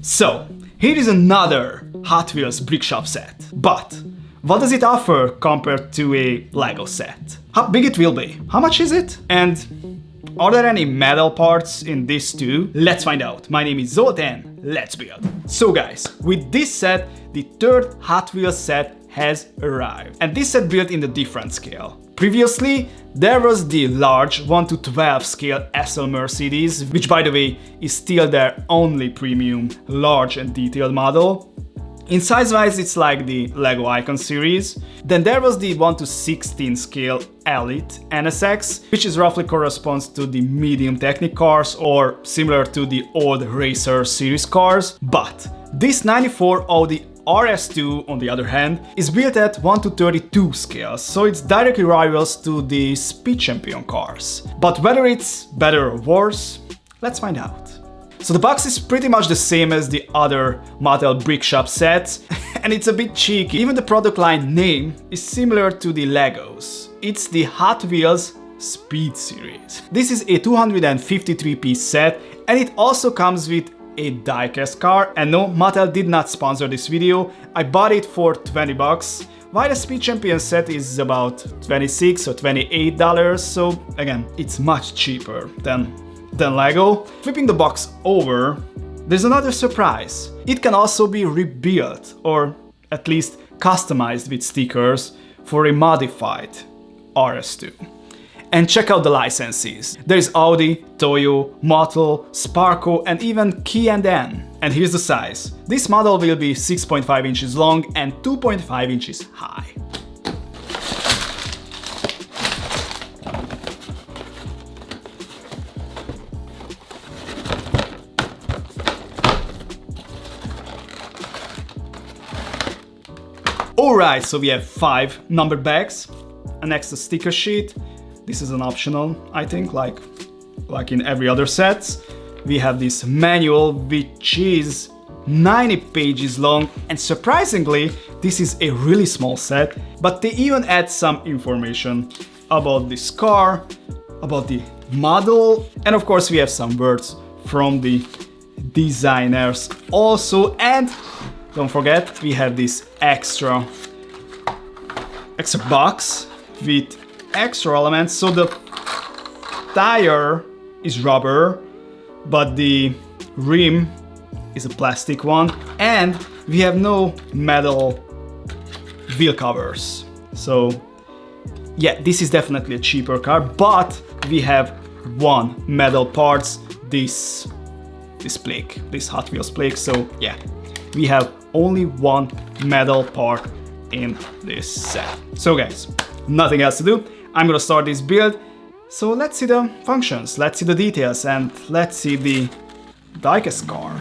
So, here is another Hot Wheels brick shop set. But what does it offer compared to a Lego set? How big it will be? How much is it? And are there any metal parts in this too? Let's find out. My name is Zoltan, let's build. So guys, with this set, the third Hot Wheels set has arrived. And this set built in the different scale. Previously, there was the large 1:12 scale SL Mercedes, which by the way is still their only premium large and detailed model. In size-wise, it's like the Lego Icon series. Then there was the 1:16 scale Elite NSX, which is roughly corresponds to the medium Technic cars or similar to the old Racer series cars. But this 94 Audi RS2, on the other hand, is built at 1:32 scale, so it's directly rivals to the Speed Champion cars. But whether it's better or worse, let's find out. So the box is pretty much the same as the other Mattel brick shop sets, and it's a bit cheeky. Even the product line name is similar to the Legos. It's the Hot Wheels Speed series. This is a 253-piece set, and it also comes with a diecast car. And no, Mattel did not sponsor this video. I bought it for 20 bucks, while the Speed Champion set is about $26 or $28, so again, it's much cheaper than Lego. Flipping the box over, there's another surprise. It can also be rebuilt, or at least customized with stickers for a modified RS2. And check out the licenses. There's Audi, Toyo, Mattel, Sparco, and even K&N. And here's the size. This model will be 6.5 inches long and 2.5 inches high. Alright, so we have 5 numbered bags, an extra sticker sheet. This is an optional, I think, like in every other set. We have this manual, which is 90 pages long, and surprisingly, this is a really small set, but they even add some information about this car, about the model, and of course we have some words from the designers also. And don't forget, we have this extra box with extra elements. So the tire is rubber, but the rim is a plastic one, and we have no metal wheel covers. So yeah, this is definitely a cheaper car, but we have one metal parts, this plate, this Hot Wheels plate. So yeah, we have only one metal part in this set. So guys, nothing else to do. I'm gonna start this build. So let's see the functions, let's see the details, and let's see the diecast car.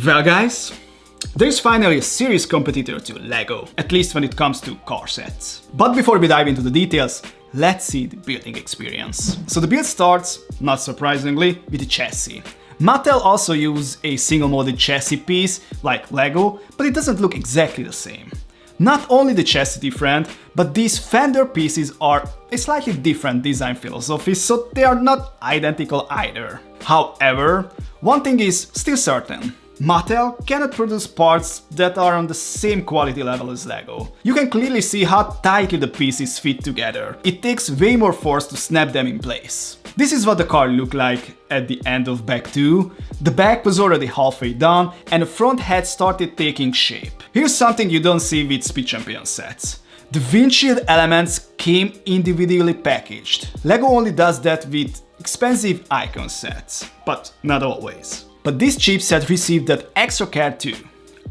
Well guys, there's finally a serious competitor to Lego, at least when it comes to car sets. But before we dive into the details, let's see the building experience. So the build starts, not surprisingly, with the chassis. Mattel also used a single molded chassis piece like Lego, but it doesn't look exactly the same. Not only the chassis different, but these fender pieces are a slightly different design philosophy, so they are not identical either. However, one thing is still certain. Mattel cannot produce parts that are on the same quality level as Lego. You can clearly see how tightly the pieces fit together. It takes way more force to snap them in place. This is what the car looked like at the end of Back 2. The back was already halfway done and the front had started taking shape. Here's something you don't see with Speed Champion sets. The windshield elements came individually packaged. Lego only does that with expensive icon sets, but not always. But this cheap set received that extra care too.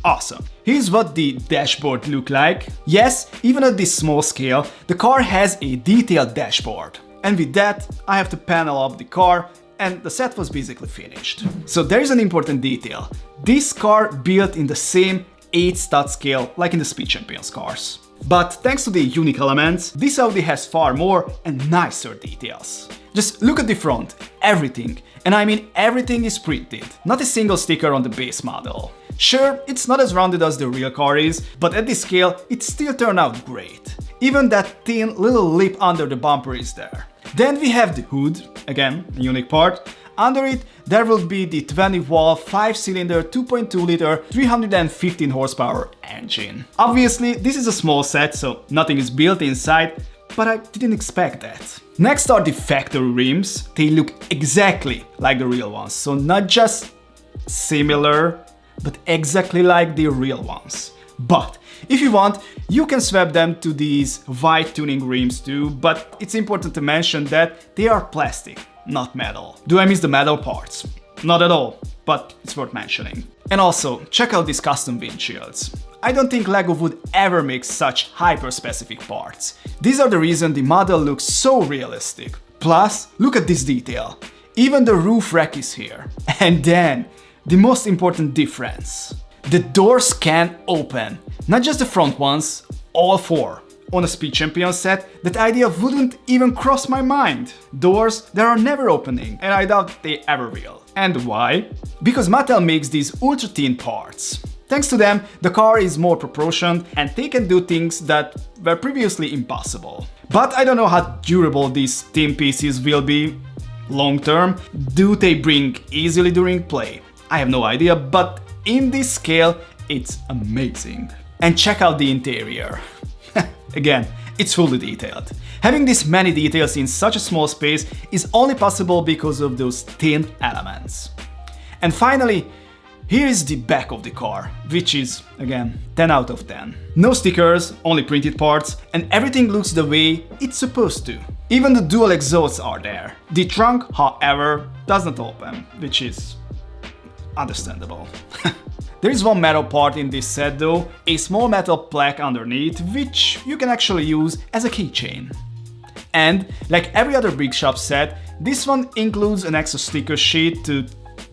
Awesome. Here's what the dashboard looked like. Yes, even at this small scale, the car has a detailed dashboard. And with that, I have to panel up the car and the set was basically finished. So there is an important detail. This car built in the same 8 stud scale like in the Speed Champions cars. But thanks to the unique elements, this Audi has far more and nicer details. Just look at the front, everything, and I mean everything is printed, not a single sticker on the base model. Sure, it's not as rounded as the real car is, but at this scale it still turned out great. Even that thin little lip under the bumper is there. Then we have the hood, again, a unique part. Under it, there will be the 20-valve 5-cylinder 2.2-liter 315 horsepower engine. Obviously, this is a small set, so nothing is built inside, but I didn't expect that. Next are the factory rims. They look exactly like the real ones, so not just similar, but exactly like the real ones. But if you want, you can swap them to these white tuning rims too, but it's important to mention that they are plastic, not metal. Do I miss the metal parts? Not at all, but it's worth mentioning. And also, check out these custom windshields. I don't think Lego would ever make such hyper-specific parts. These are the reason the model looks so realistic. Plus, look at this detail. Even the roof rack is here. And then, the most important difference. The doors can open. Not just the front ones, all 4. On a Speed Champion set, that idea wouldn't even cross my mind. Doors that are never opening, and I doubt they ever will. And why? Because Mattel makes these ultra-thin parts. Thanks to them, the car is more proportioned and they can do things that were previously impossible. But I don't know how durable these thin pieces will be long term. Do they break easily during play? I have no idea, but in this scale, it's amazing. And check out the interior. Again, it's fully detailed. Having this many details in such a small space is only possible because of those thin elements. And finally, here is the back of the car, which is, again, 10 out of 10. No stickers, only printed parts, and everything looks the way it's supposed to. Even the dual exhausts are there. The trunk, however, does not open, which is understandable. There is one metal part in this set though, a small metal plaque underneath, which you can actually use as a keychain. And, like every other Brick Shop set, this one includes an extra sticker sheet to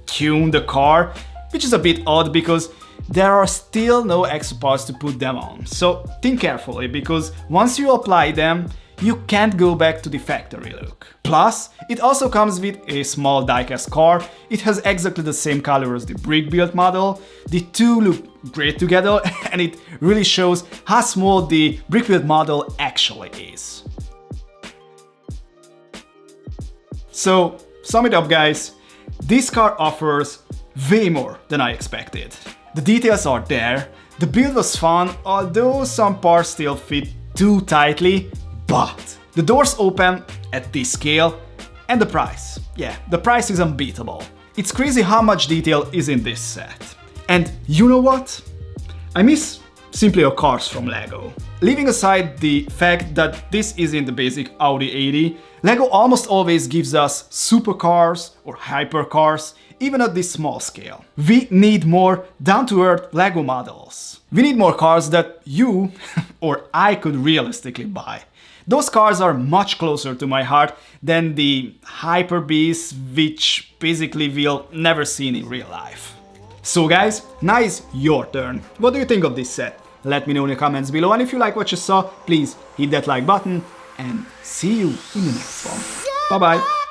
tune the car, which is a bit odd because there are still no extra parts to put them on. So think carefully, because once you apply them, you can't go back to the factory look. Plus, it also comes with a small diecast car. It has exactly the same color as the brick build model. The two look great together and it really shows how small the brick build model actually is. So, sum it up guys, this car offers way more than I expected. The details are there, the build was fun, although some parts still fit too tightly, but the doors open at this scale, and the price. Yeah, the price is unbeatable. It's crazy how much detail is in this set. And you know what? I miss simpler cars from Lego. Leaving aside the fact that this isn't the basic Audi 80, Lego almost always gives us supercars or hypercars, even at this small scale. We need more down-to-earth Lego models. We need more cars that you or I could realistically buy. Those cars are much closer to my heart than the hyper beasts, which basically we'll never see in real life. So guys, now is your turn. What do you think of this set? Let me know in the comments below, and if you like what you saw, please hit that like button and see you in the next one. Bye bye!